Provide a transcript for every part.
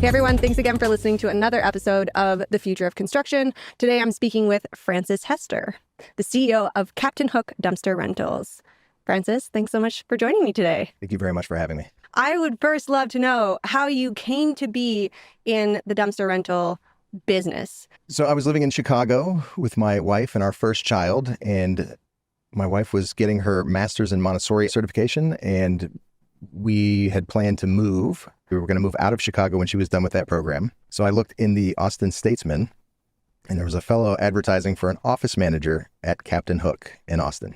Hey everyone, thanks again for listening to another episode of The Future of Construction. Today I'm speaking with Francis Hester, the CEO of Captain Hook Dumpster Rentals. Francis, thanks so much for joining me today. Thank you very much for having me. I would first love to know how you came to be in the dumpster rental business. So I was living in Chicago with my wife and our first child, and my wife was getting her master's in Montessori certification, and we had planned to move. We were going to move out of Chicago when she was done with that program. So I looked in the Austin Statesman, and there was a fellow advertising for an office manager at Captain Hook in Austin.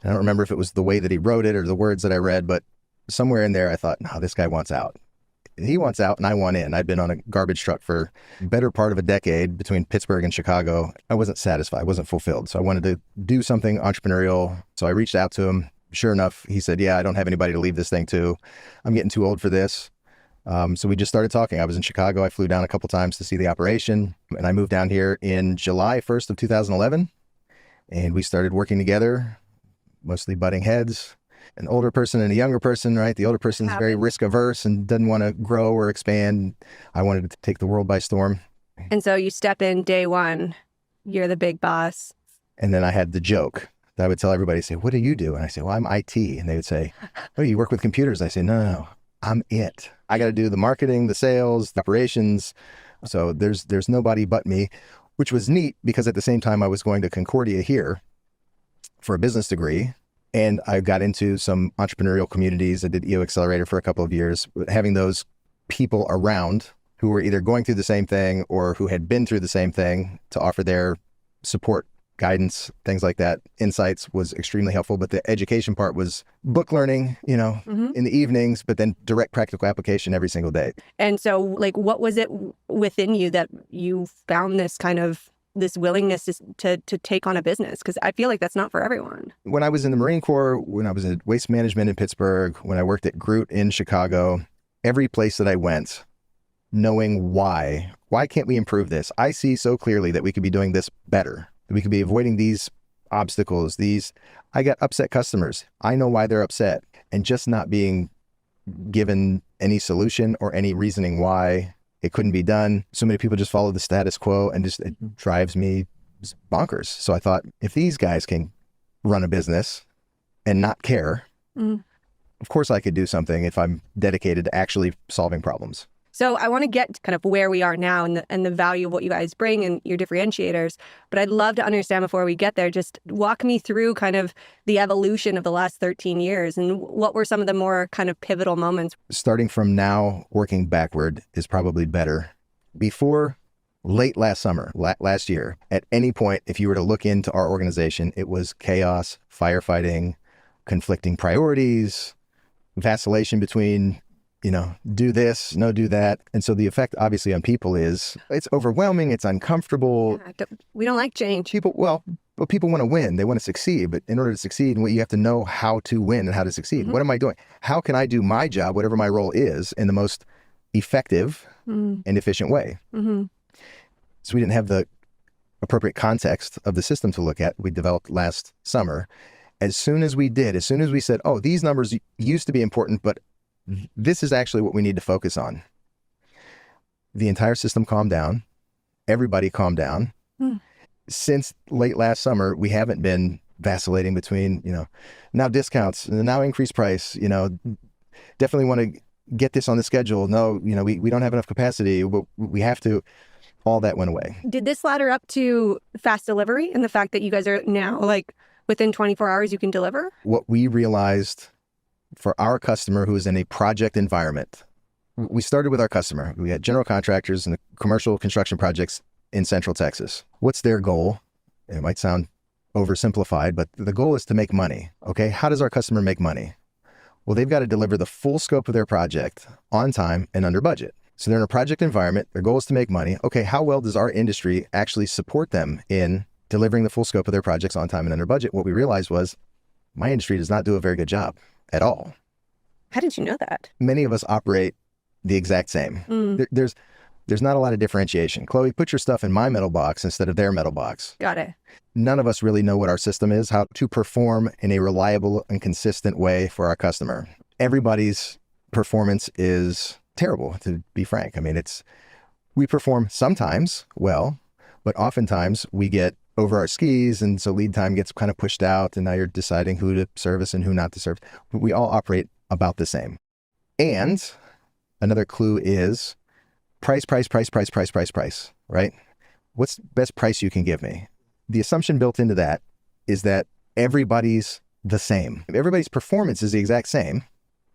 And I don't remember if it was the way that he wrote it or the words that I read, but somewhere in there I thought, no, this guy wants out. He wants out and I want in. I'd been on a garbage truck for the better part of a decade between Pittsburgh and Chicago. I wasn't satisfied, I wasn't fulfilled. So I wanted to do something entrepreneurial. So I reached out to him. Sure enough, he said, yeah, I don't have anybody to leave this thing to. I'm getting too old for this. So we just started talking. I was in Chicago. I flew down a couple times to see the operation. And I moved down here in July 1st of 2011. And we started working together, mostly butting heads. An older person and a younger person, right? The older person is very risk averse and doesn't want to grow or expand. I wanted to take the world by storm. And so you step in day one, you're the big boss. And then I had the joke that I would tell everybody, say, what do you do? And I say, well, I'm IT. And they would say, oh, you work with computers? I say, no, I'm it. I got to do the marketing, the sales, the operations. So there's nobody but me, which was neat because at the same time I was going to Concordia here for a business degree. And I got into some entrepreneurial communities. I did EO Accelerator for a couple of years. Having those people around who were either going through the same thing or who had been through the same thing to offer their support, guidance, things like that, insights was extremely helpful. But the education part was book learning, in the evenings, but then direct practical application every single day. And so what was it within you that you found this willingness to take on a business? Because I feel like that's not for everyone. When I was in the Marine Corps, when I was in waste management in Pittsburgh, when I worked at Groot in Chicago, every place that I went, knowing why can't we improve this? I see so clearly that we could be doing this better, that we could be avoiding these obstacles, I got upset customers. I know why they're upset, and just not being given any solution or any reasoning why it couldn't be done. So many people just follow the status quo, and it drives me bonkers. So I thought, if these guys can run a business and not care, of course I could do something if I'm dedicated to actually solving problems. So I want to get kind of where we are now and the value of what you guys bring and your differentiators. But I'd love to understand before we get there, just walk me through kind of the evolution of the last 13 years and what were some of the more kind of pivotal moments? Starting from now, working backward is probably better. Before late last summer, last year, at any point, if you were to look into our organization, it was chaos, firefighting, conflicting priorities, vacillation between do this, no, do that. And so the effect obviously on people is it's overwhelming, it's uncomfortable. Yeah, we don't like change. People want to win. They want to succeed. But in order to succeed, you have to know how to win and how to succeed. Mm-hmm. What am I doing? How can I do my job, whatever my role is, in the most effective and efficient way? Mm-hmm. So we didn't have the appropriate context of the system to look at. We developed last summer. As soon as we said, oh, these numbers used to be important, but this is actually what we need to focus on. The entire system calmed down. Everybody calmed down. Since late last summer, we haven't been vacillating between, now discounts, now increased price, definitely want to get this on the schedule. No, we don't have enough capacity. We have to. All that went away. Did this ladder up to fast delivery and the fact that you guys are now within 24 hours you can deliver? What we realized for our customer who is in a project environment, we started with our customer. We had general contractors and commercial construction projects in Central Texas. What's their goal? It might sound oversimplified, but the goal is to make money. Okay, how does our customer make money? Well, they've got to deliver the full scope of their project on time and under budget. So they're in a project environment. Their goal is to make money. Okay, how well does our industry actually support them in delivering the full scope of their projects on time and under budget? What we realized was my industry does not do a very good job at all. How did you know that? Many of us operate the exact same. There's not a lot of differentiation. Chloe, put your stuff in my metal box instead of their metal box. Got it. None of us really know what our system is, how to perform in a reliable and consistent way for our customer. Everybody's performance is terrible, to be frank. I mean, we perform sometimes well, but oftentimes we get over our skis, and so lead time gets kind of pushed out, and now you're deciding who to service and who not to serve. But we all operate about the same. And another clue is price, right? What's the best price you can give me? The assumption built into that is that everybody's the same. Everybody's performance is the exact same.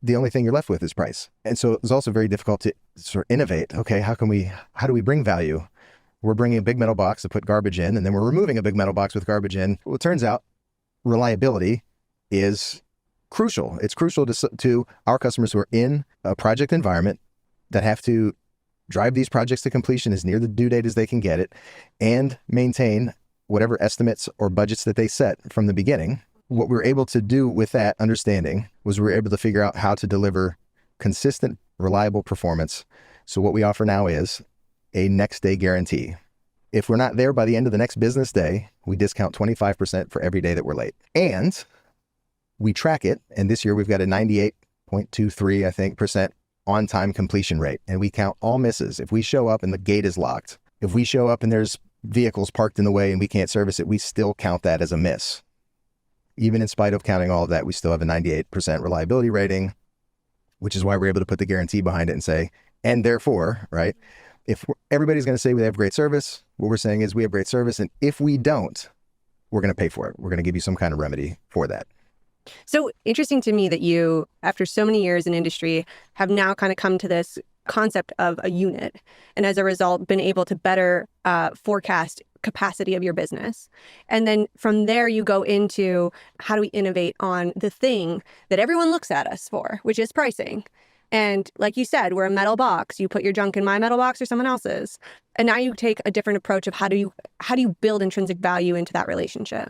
The only thing you're left with is price. And so it's also very difficult to sort of innovate. Okay, how do we bring value? We're bringing a big metal box to put garbage in, and then we're removing a big metal box with garbage in. Well, it turns out reliability is crucial. It's crucial to our customers who are in a project environment that have to drive these projects to completion as near the due date as they can get it and maintain whatever estimates or budgets that they set from the beginning. What we were able to do with that understanding was we were able to figure out how to deliver consistent, reliable performance. So what we offer now is a next day guarantee. If we're not there by the end of the next business day, we discount 25% for every day that we're late. And we track it. And this year we've got a 98.23, I think, percent on-time completion rate. And we count all misses. If we show up and the gate is locked, if we show up and there's vehicles parked in the way and we can't service it, we still count that as a miss. Even in spite of counting all of that, we still have a 98% reliability rating, which is why we're able to put the guarantee behind it and say, and therefore, right, if everybody's going to say we have great service, what we're saying is we have great service. And if we don't, we're going to pay for it. We're going to give you some kind of remedy for that. So interesting to me that you, after so many years in industry, have now kind of come to this concept of a unit, and as a result, been able to better forecast capacity of your business. And then from there, you go into how do we innovate on the thing that everyone looks at us for, which is pricing. And like you said, we're a metal box. You put your junk in my metal box or someone else's. And now you take a different approach of how do you build intrinsic value into that relationship.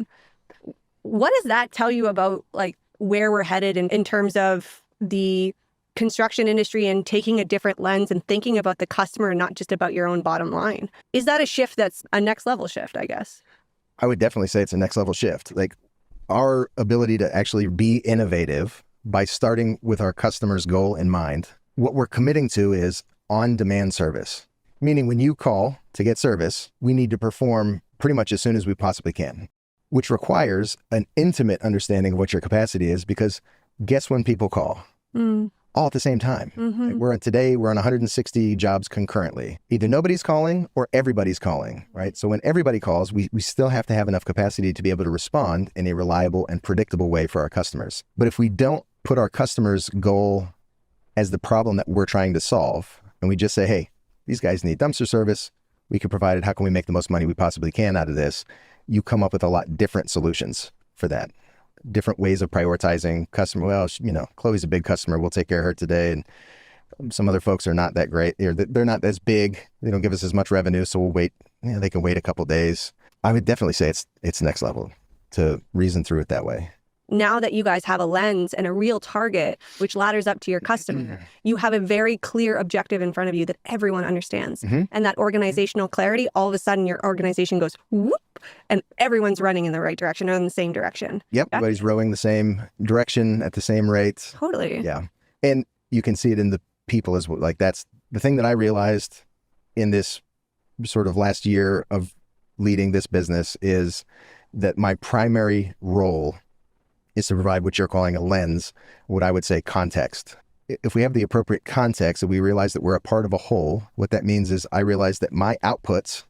What does that tell you about like where we're headed in terms of the construction industry and taking a different lens and thinking about the customer and not just about your own bottom line? Is that a shift that's a next level shift, I guess? I would definitely say it's a next level shift. Like our ability to actually be innovative by starting with our customer's goal in mind. What we're committing to is on-demand service, meaning when you call to get service, we need to perform pretty much as soon as we possibly can, which requires an intimate understanding of what your capacity is, because guess when people call? All at the same time. Mm-hmm. We're on 160 jobs concurrently. Either nobody's calling or everybody's calling, right? So when everybody calls, we still have to have enough capacity to be able to respond in a reliable and predictable way for our customers. But if we don't put our customer's goal as the problem that we're trying to solve, and we just say, hey, these guys need dumpster service, we can provide it, how can we make the most money we possibly can out of this? You come up with a lot different solutions for that. Different ways of prioritizing customer. Well, Chloe's a big customer. We'll take care of her today. And some other folks are not that great. They're not as big. They don't give us as much revenue. So we'll wait. They can wait a couple days. I would definitely say it's next level to reason through it that way. Now that you guys have a lens and a real target, which ladders up to your customer, you have a very clear objective in front of you that everyone understands. Mm-hmm. And that organizational clarity, all of a sudden your organization goes whoop, and everyone's running in the right direction or in the same direction. Yep, everybody's rowing the same direction at the same rate. Totally. Yeah. And you can see it in the people as well. Like that's the thing that I realized in this sort of last year of leading this business is that my primary role is to provide what you're calling a lens, what I would say context. If we have the appropriate context and we realize that we're a part of a whole, what that means is I realize that my outputs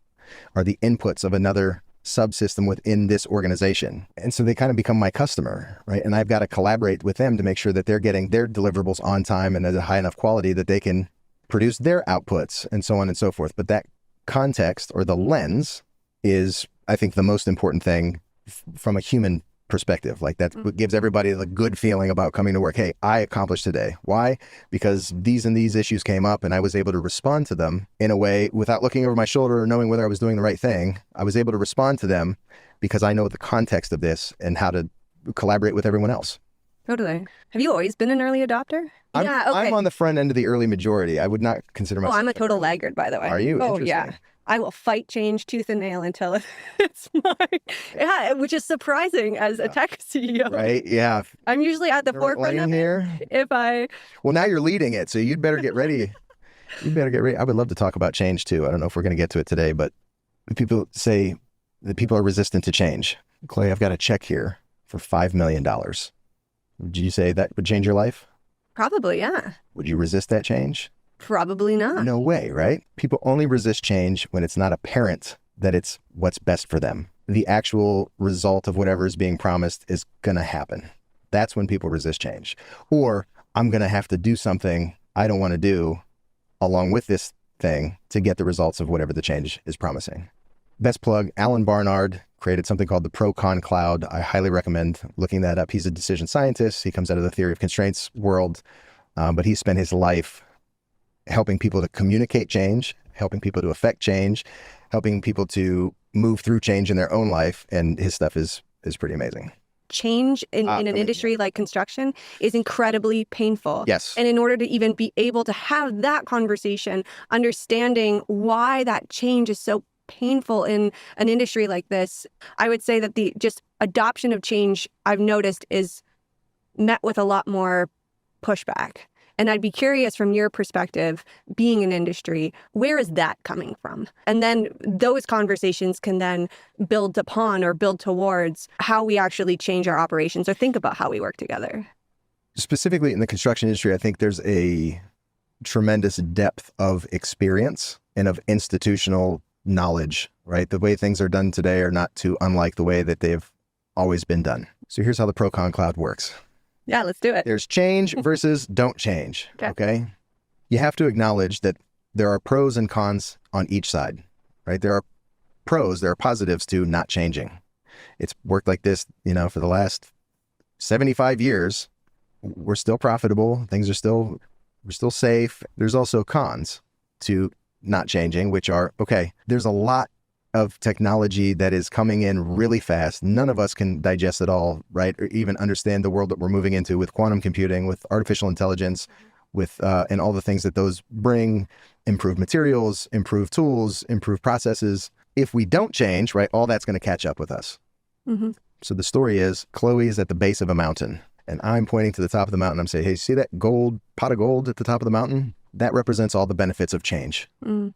are the inputs of another subsystem within this organization. And so they kind of become my customer, right? And I've got to collaborate with them to make sure that they're getting their deliverables on time and at a high enough quality that they can produce their outputs and so on and so forth. But that context or the lens is, I think, the most important thing from a human perspective. Like that gives everybody the good feeling about coming to work. Hey, I accomplished today. Why? Because these and these issues came up and I was able to respond to them in a way without looking over my shoulder or knowing whether I was doing the right thing. I was able to respond to them because I know the context of this and how to collaborate with everyone else. Totally. Have you always been an early adopter? Yeah, okay. I'm on the front end of the early majority. I would not consider myself. Oh, I'm a total laggard, by the way. Are you? Oh, yeah. I will fight change tooth and nail until it's mine. Yeah, which is surprising as a tech CEO. Right, yeah. I'm usually at the forefront of here. Well, now you're leading it, so you'd better get ready. You better get ready. I would love to talk about change too. I don't know if we're going to get to it today, but people say that people are resistant to change. Chloe, I've got a check here for $5 million. Would you say that would change your life? Probably, yeah. Would you resist that change? Probably not. No way, right? People only resist change when it's not apparent that it's what's best for them. The actual result of whatever is being promised is going to happen. That's when people resist change. Or I'm going to have to do something I don't want to do along with this thing to get the results of whatever the change is promising. Best plug, Alan Barnard created something called the pro-con cloud. I highly recommend looking that up. He's a decision scientist. He comes out of the theory of constraints world, but he spent his life helping people to communicate change, helping people to affect change, helping people to move through change in their own life. And his stuff is pretty amazing. Change in an industry like construction is incredibly painful. Yes. And in order to even be able to have that conversation, understanding why that change is so painful in an industry like this, I would say that the just adoption of change I've noticed is met with a lot more pushback. And I'd be curious from your perspective, being in industry, where is that coming from? And then those conversations can then build upon or build towards how we actually change our operations or think about how we work together. Specifically in the construction industry, I think there's a tremendous depth of experience and of institutional knowledge, right? The way things are done today are not too unlike the way that they've always been done. So here's how the pro-con cloud works. Yeah, let's do it. There's change versus don't change, okay? You have to acknowledge that there are pros and cons on each side, right? There are pros, there are positives to not changing. It's worked like this, for the last 75 years. We're still profitable. We're still safe. There's also cons to not changing, which are, okay, there's a lot of technology that is coming in really fast. None of us can digest it all, right? Or even understand the world that we're moving into with quantum computing, with artificial intelligence, with and all the things that those bring, improved materials, improved tools, improved processes. If we don't change, right, all that's going to catch up with us. Mm-hmm. So the story is, Chloe is at the base of a mountain, and I'm pointing to the top of the mountain. I'm saying, hey, see that pot of gold at the top of the mountain? That represents all the benefits of change. Mm.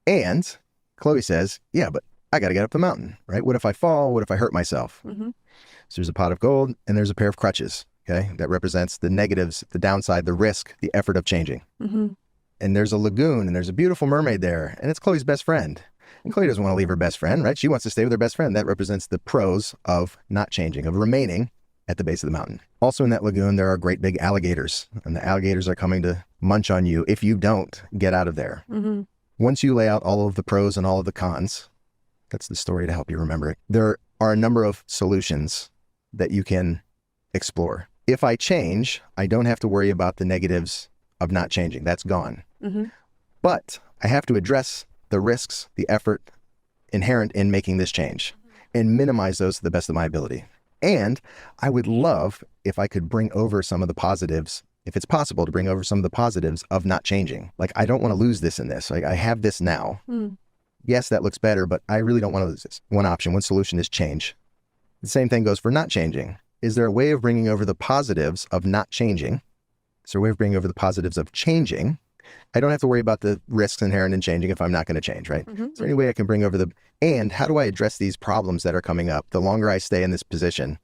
And Chloe says, yeah, but I got to get up the mountain, right? What if I fall? What if I hurt myself? Mm-hmm. So there's a pot of gold and there's a pair of crutches, okay? That represents the negatives, the downside, the risk, the effort of changing. Mm-hmm. And there's a lagoon and there's a beautiful mermaid there and it's Chloe's best friend. And Chloe doesn't want to leave her best friend, right? She wants to stay with her best friend. That represents the pros of not changing, of remaining at the base of the mountain. Also in that lagoon, there are great big alligators and the alligators are coming to munch on you if you don't get out of there. Mm-hmm. Once you lay out all of the pros and all of the cons, that's the story to help you remember it. There are a number of solutions that you can explore. If I change, I don't have to worry about the negatives of not changing. That's gone. Mm-hmm. But I have to address the risks, the effort inherent in making this change and minimize those to the best of my ability. And I would love if I could bring over some of the positives, if it's possible to bring over some of the positives of not changing. Like, I don't want to lose this in this. Like, I have this now. Mm. Yes, that looks better, but I really don't want to lose this. One option, one solution is change. The same thing goes for not changing. Is there a way of bringing over the positives of not changing? Is there a way of bringing over the positives of changing? I don't have to worry about the risks inherent in changing if I'm not going to change, right? Mm-hmm. Is there any way I can bring over and how do I address these problems that are coming up? The longer I stay in this position,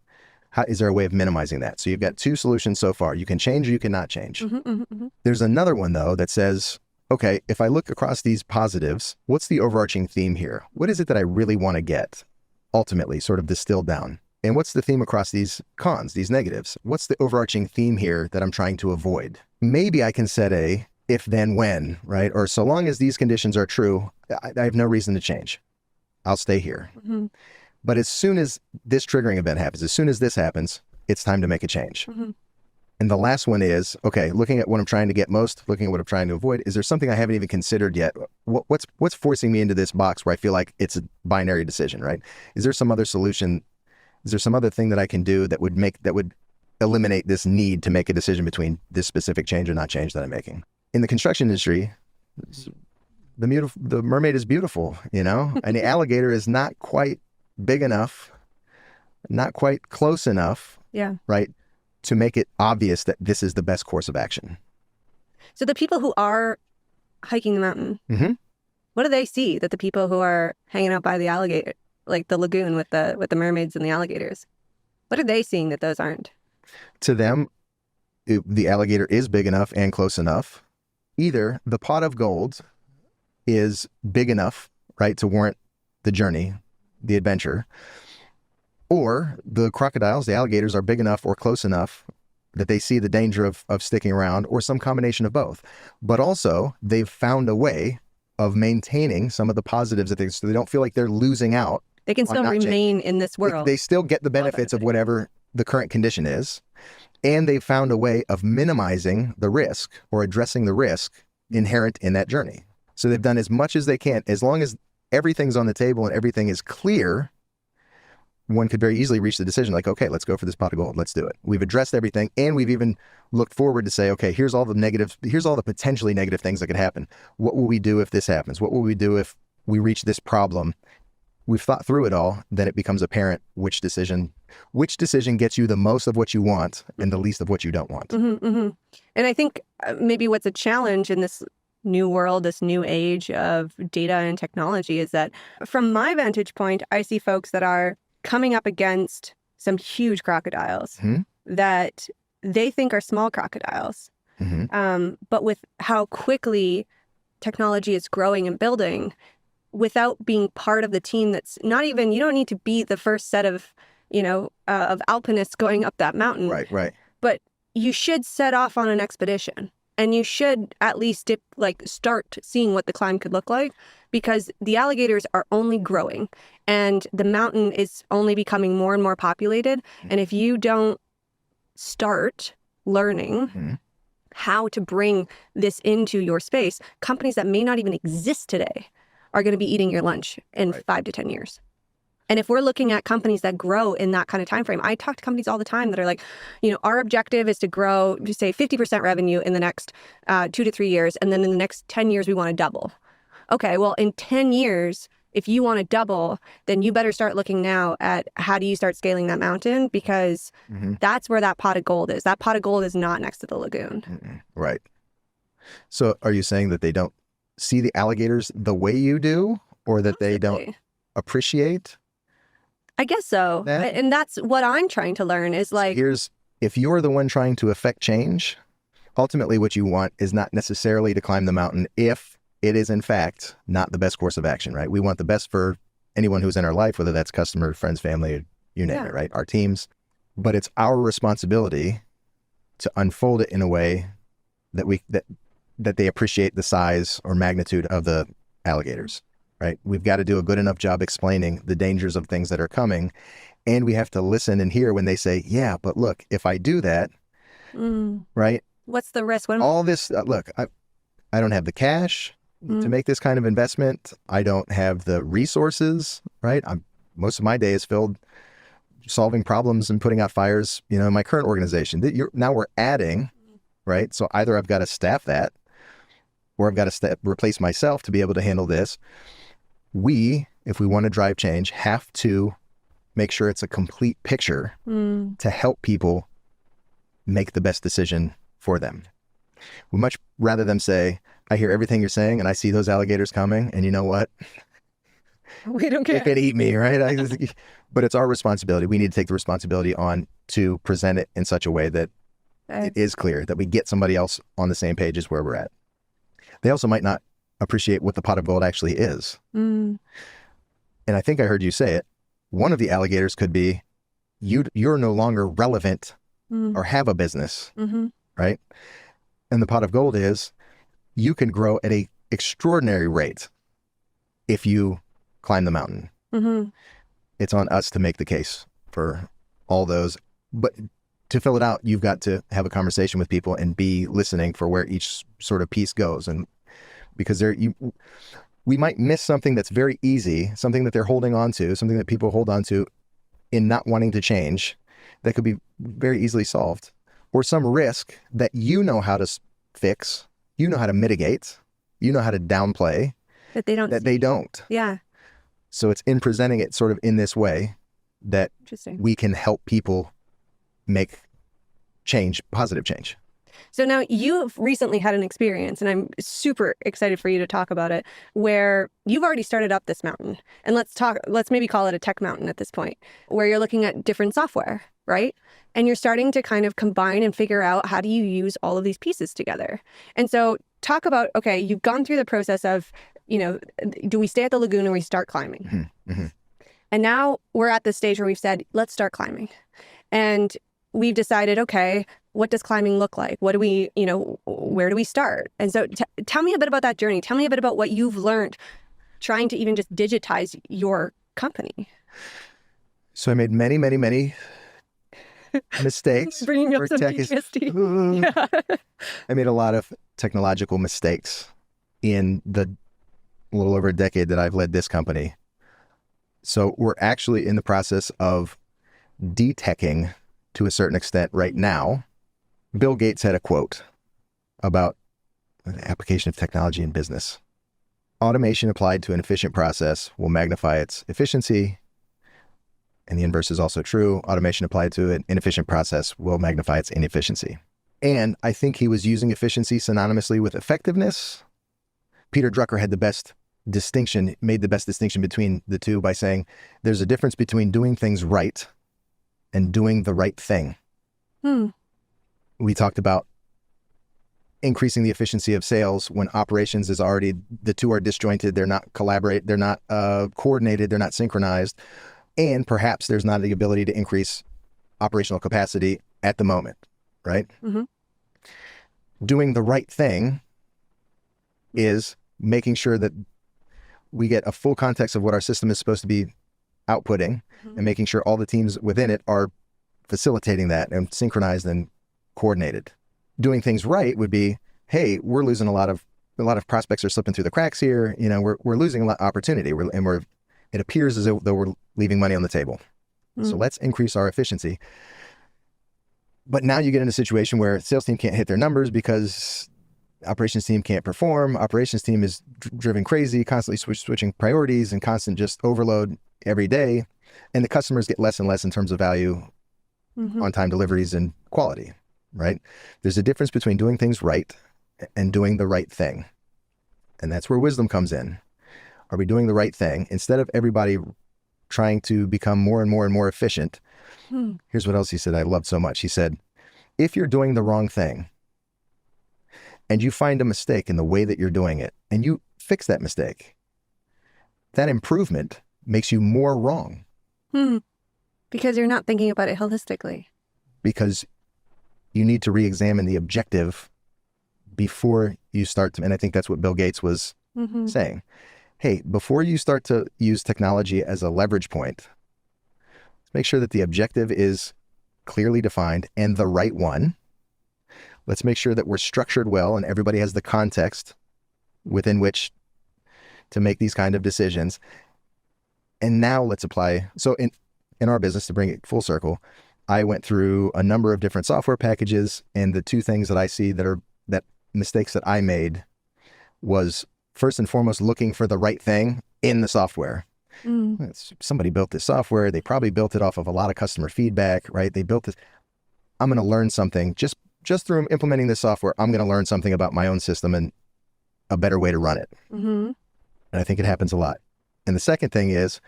is there a way of minimizing that? So you've got two solutions so far. You can change or you cannot change. Mm-hmm, mm-hmm. There's another one, though, that says, okay, if I look across these positives, what's the overarching theme here? What is it that I really want to get, ultimately, sort of distilled down? And what's the theme across these cons, these negatives? What's the overarching theme here that I'm trying to avoid? Maybe I can set a if, then, when, right? Or so long as these conditions are true, I have no reason to change. I'll stay here. Mm-hmm. But as soon as this triggering event happens, as soon as this happens, it's time to make a change. Mm-hmm. And the last one is, okay, looking at what I'm trying to get most, looking at what I'm trying to avoid, is there something I haven't even considered yet? What's forcing me into this box where I feel like it's a binary decision, right? Is there some other solution? Is there some other thing that I can do that would eliminate this need to make a decision between this specific change or not change that I'm making? In the construction industry, the mermaid is beautiful, and the alligator is not quite big enough, not quite close enough, right, to make it obvious that this is the best course of action. So the people who are hiking the mountain. Mm-hmm. What do they see that the people who are hanging out by the alligator, like the lagoon with the mermaids and the alligators, what are they seeing that those aren't? To them, the alligator is big enough and close enough. Either the pot of gold is big enough, right, to warrant the journey, the adventure, or the crocodiles, the alligators are big enough or close enough that they see the danger of sticking around, or some combination of both. But also, they've found a way of maintaining some of the positives of things, so they don't feel like they're losing out. They can still remain in this world. They still get the benefits of whatever the current condition is. And they've found a way of minimizing the risk or addressing the risk inherent in that journey. So they've done as much as they can. As long as everything's on the table and everything is clear, one could very easily reach the decision like, okay, let's go for this pot of gold. Let's do it. We've addressed everything. And we've even looked forward to say, okay, here's all the potentially negative things that could happen. What will we do if this happens? What will we do if we reach this problem? We've thought through it all. Then it becomes apparent which decision gets you the most of what you want and the least of what you don't want. Mm-hmm, mm-hmm. And I think maybe what's a challenge in this new world, this new age of data and technology, is that from my vantage point, I see folks that are coming up against some huge crocodiles that they think are small crocodiles. But with how quickly technology is growing and building, without being part of the team that's not even, you don't need to be the first set of, of alpinists going up that mountain. Right. But you should set off on an expedition. And you should at least start seeing what the climb could look like, because the alligators are only growing and the mountain is only becoming more and more populated. And if you don't start learning how to bring this into your space, companies that may not even exist today are going to be eating your lunch in 5 to 10 years. And if we're looking at companies that grow in that kind of time frame, I talk to companies all the time that are like, our objective is to grow, to say 50% revenue in the next 2 to 3 years. And then in the next 10 years, we want to double. Okay, well, in 10 years, if you want to double, then you better start looking now at how do you start scaling that mountain, because that's where that pot of gold is. That pot of gold is not next to the lagoon. Right. So are you saying that they don't see the alligators the way you do, or that they don't appreciate? I guess so. And that's what I'm trying to learn is like... If you're the one trying to affect change, ultimately what you want is not necessarily to climb the mountain if it is in fact not the best course of action, right? We want the best for anyone who's in our life, whether that's customer, friends, family, you name it, right? Our teams. But it's our responsibility to unfold it in a way that they appreciate the size or magnitude of the alligators. Right? We've got to do a good enough job explaining the dangers of things that are coming. And we have to listen and hear when they say, yeah, but look, if I do that, right? What's the risk? All this, look, I don't have the cash to make this kind of investment. I don't have the resources, right? Most of my day is filled solving problems and putting out fires, in my current organization. Now we're adding, right? So either I've got to staff that, or I've got to replace myself to be able to handle this. If we want to drive change, have to make sure it's a complete picture to help people make the best decision for them. We much rather them say, I hear everything you're saying and I see those alligators coming, and you know what? We don't care. They could eat me, right? But it's our responsibility. We need to take the responsibility on to present it in such a way that it is clear, that we get somebody else on the same page as where we're at. They also might not appreciate what the pot of gold actually is. And I think I heard you say it. One of the alligators could be you're no longer relevant or have a business, right? And the pot of gold is you can grow at an extraordinary rate if you climb the mountain. It's on us to make the case for all those. But to fill it out, you've got to have a conversation with people and be listening for where each sort of piece goes. And because we might miss something that's very easy, something that they're holding on to, something that people hold on to in not wanting to change, that could be very easily solved. Or some risk that you know how to fix, you know how to mitigate, you know how to downplay. That they don't. Yeah. So it's in presenting it sort of in this way that we can help people make change, positive change. So now you've recently had an experience, and I'm super excited for you to talk about it, where you've already started up this mountain. And let's maybe call it a tech mountain at this point, where you're looking at different software, right? And you're starting to kind of combine and figure out how do you use all of these pieces together. And so talk about, okay, you've gone through the process of, do we stay at the lagoon or we start climbing? Mm-hmm. Mm-hmm. And now we're at the stage where we've said, let's start climbing. And we've decided, okay, what does climbing look like? What do we, where do we start? And so tell me a bit about that journey. Tell me a bit about what you've learned trying to even just digitize your company. So I made many, many, many mistakes. Bringing up some PTSD. Yeah. I made a lot of technological mistakes in the little over a decade that I've led this company. So we're actually in the process of de-teching to a certain extent right now. Bill Gates had a quote about the application of technology in business. Automation applied to an efficient process will magnify its efficiency. And the inverse is also true. Automation applied to an inefficient process will magnify its inefficiency. And I think he was using efficiency synonymously with effectiveness. Peter Drucker had made the best distinction between the two by saying there's a difference between doing things right and doing the right thing. We talked about increasing the efficiency of sales when operations is already, the two are disjointed, they're not coordinated, they're not synchronized, and perhaps there's not the ability to increase operational capacity at the moment, right? Mm-hmm. Doing the right thing is making sure that we get a full context of what our system is supposed to be outputting, and making sure all the teams within it are facilitating that and synchronized and coordinated. Doing things right would be, hey, we're losing a lot of prospects are slipping through the cracks here. We're losing a lot of opportunity, it appears as though we're leaving money on the table. So let's increase our efficiency. But now you get in a situation where sales team can't hit their numbers because operations team can't perform. Operations team is driven crazy, constantly switching priorities and constant just overload every day. And the customers get less and less in terms of value, on-time deliveries and quality, right? There's a difference between doing things right and doing the right thing. And that's where wisdom comes in. Are we doing the right thing? Instead of everybody trying to become more and more and more efficient, here's what else he said I loved so much. He said, if you're doing the wrong thing and you find a mistake in the way that you're doing it and you fix that mistake, that improvement makes you more wrong. Because you're not thinking about it holistically. Because you need to re-examine the objective before you start to, and I think that's what Bill Gates was saying. Hey, before you start to use technology as a leverage point, make sure that the objective is clearly defined and the right one. Let's make sure that we're structured well and everybody has the context within which to make these kind of decisions. And now let's apply. So in our business, to bring it full circle, I went through a number of different software packages, and the two things that I see that mistakes that I made was first and foremost looking for the right thing in the software. Somebody built this software. They probably built it off of a lot of customer feedback, right? They built this. I'm going to learn something just through implementing this software. I'm going to learn something about my own system and a better way to run it. And I think it happens a lot. And the second thing is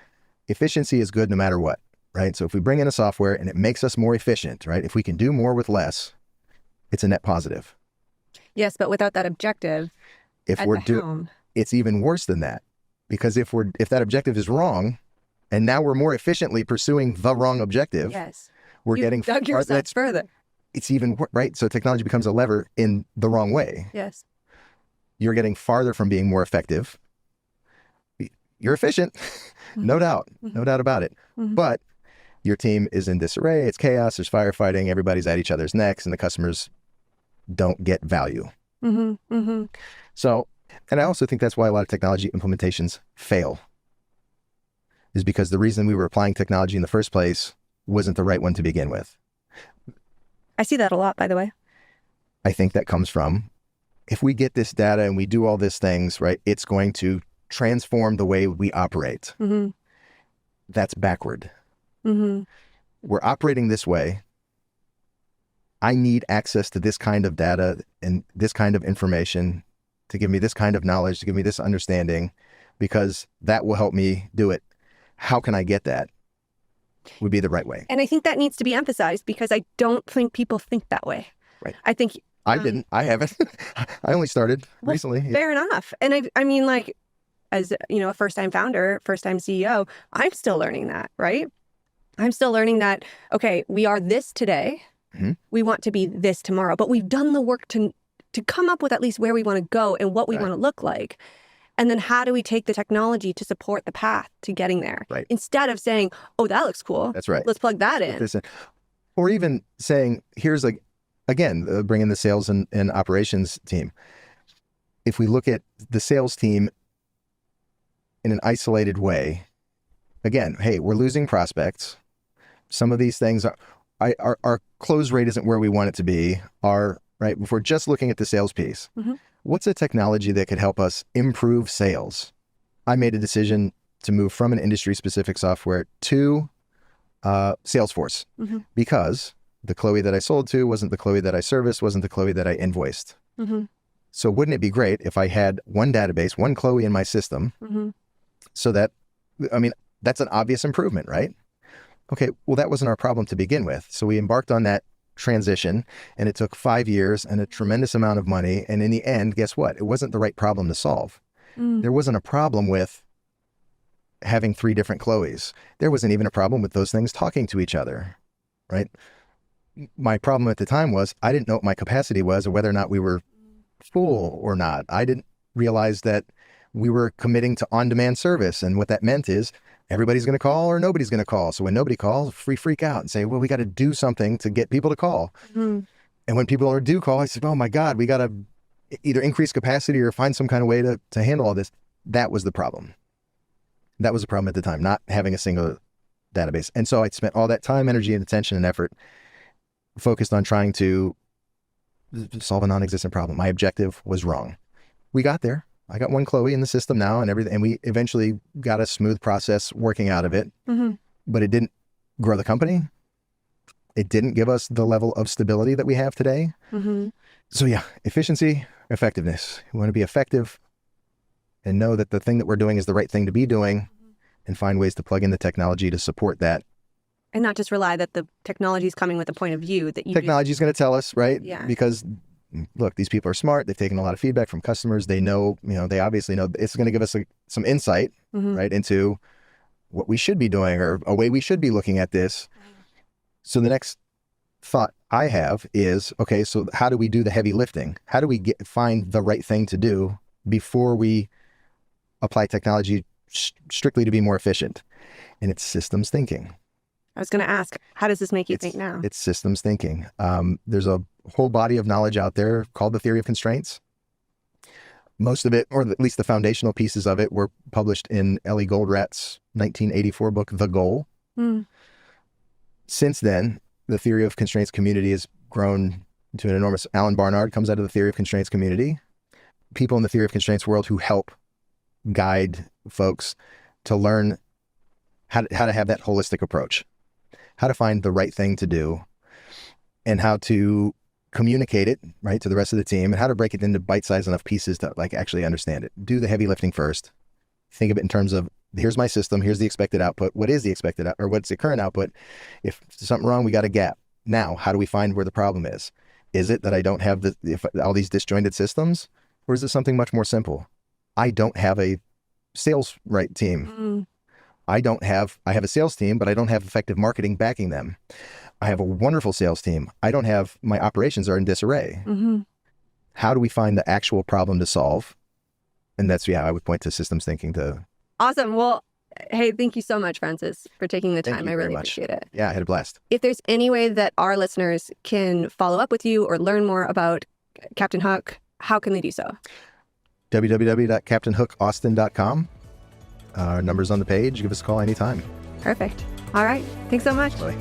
efficiency is good no matter what, right? So if we bring in a software and it makes us more efficient, right? If we can do more with less, it's a net positive. Yes, but without that objective, it's even worse than that. Because if that objective is wrong, and now we're more efficiently pursuing the wrong objective, you've dug yourself further. It's even right. So technology becomes a lever in the wrong way. Yes, you're getting farther from being more effective. You're efficient, no doubt about it. But your team is in disarray. It's chaos. There's firefighting. Everybody's at each other's necks, and the customers don't get value. So. And I also think that's why a lot of technology implementations fail, is because the reason we were applying technology in the first place wasn't the right one to begin with. I see that a lot, by the way. I think that comes from, if we get this data and we do all these things, right, it's going to transform the way we operate. That's backward. We're operating this way I need access to this kind of data and this kind of information to give me this kind of knowledge, to give me this understanding, because that will help me do it. How can I get that? Would be the right way. And I think that needs to be emphasized because I don't think people think that way. Right. I think I didn't. I haven't. I only started recently. Fair enough. And I mean, like, as a first-time founder, first-time CEO, I'm still learning that, right? I'm still learning that, okay, we are this today. Mm-hmm. We want to be this tomorrow, but we've done the work to come up with at least where we want to go and what we want to look like. And then how do we take the technology to support the path to getting there? Right. Instead of saying, oh, that looks cool. That's right. Let's plug that in. Or even saying, here's bringing the sales and operations team. If we look at the sales team in an isolated way, again, hey, we're losing prospects. Some of these things our close rate isn't where we want it to be. Right? If we're just looking at the sales piece, mm-hmm. What's a technology that could help us improve sales? I made a decision to move from an industry-specific software to Salesforce mm-hmm. because the Chloe that I sold to wasn't the Chloe that I serviced, wasn't the Chloe that I invoiced. Mm-hmm. So wouldn't it be great if I had one database, one Chloe in my system, mm-hmm. so that, that's an obvious improvement, right? Okay, well, that wasn't our problem to begin with. So we embarked on that transition, and it took 5 years and a tremendous amount of money. And in the end, guess what? It wasn't the right problem to solve. There wasn't a problem with having 3 different Chloes. There wasn't even a problem with those things talking to each other, right? My problem at the time was I didn't know what my capacity was or whether or not we were full or not. I didn't realize that we were committing to on-demand service. And what that meant is everybody's going to call or nobody's going to call. So when nobody calls, freak out and say, well, we got to do something to get people to call. Mm-hmm. And when people do call, I said, oh my God, we got to either increase capacity or find some kind of way to handle all this. That was the problem. That was the problem at the time, not having a single database. And so I spent all that time, energy, and attention and effort focused on trying to solve a non-existent problem. My objective was wrong. We got there. I got one Chloe in the system now and everything, and we eventually got a smooth process working out of it, mm-hmm. but it didn't grow the company. It didn't give us the level of stability that we have today. Mm-hmm. So yeah, efficiency, effectiveness. We want to be effective and know that the thing that we're doing is the right thing to be doing and find ways to plug in the technology to support that. And not just rely that the technology is coming with a point of view that you Technology is going to tell us, right? Yeah. Because look, these people are smart. They've taken a lot of feedback from customers. They know, they obviously know it's going to give us some insight, mm-hmm. right, into what we should be doing or a way we should be looking at this. So the next thought I have is, okay, so how do we do the heavy lifting? How do we find the right thing to do before we apply technology strictly to be more efficient? And it's systems thinking. I was going to ask, how does this make you think now? It's systems thinking. There's a whole body of knowledge out there called the theory of constraints. Most of it, or at least the foundational pieces of it, were published in Ellie Goldrat's 1984 book, The Goal. Mm. Since then, the theory of constraints community has grown to an enormous... Alan Barnard comes out of the theory of constraints community. People in the theory of constraints world who help guide folks to learn how to have that holistic approach, how to find the right thing to do, and how to communicate it, right, to the rest of the team, and how to break it into bite-sized enough pieces to actually understand it. Do the heavy lifting first. Think of it in terms of, here's my system, here's the expected output. What is the expected or what's the current output? If something wrong, we got a gap. Now, how do we find where the problem is? Is it that I don't have all these disjointed systems, or is it something much more simple? I don't have a sales team. Mm. I have a sales team, but I don't have effective marketing backing them. I have a wonderful sales team. My operations are in disarray. Mm-hmm. How do we find the actual problem to solve? And that's, I would point to systems thinking to. Awesome. Well, hey, thank you so much, Francis, for taking the time. Thank you I really very much. appreciate it. Yeah, I had a blast. If there's any way that our listeners can follow up with you or learn more about Captain Hook, how can they do so? www.captainhookaustin.com. Our number's on the page. Give us a call anytime. Perfect. All right. Thanks so much. Bye.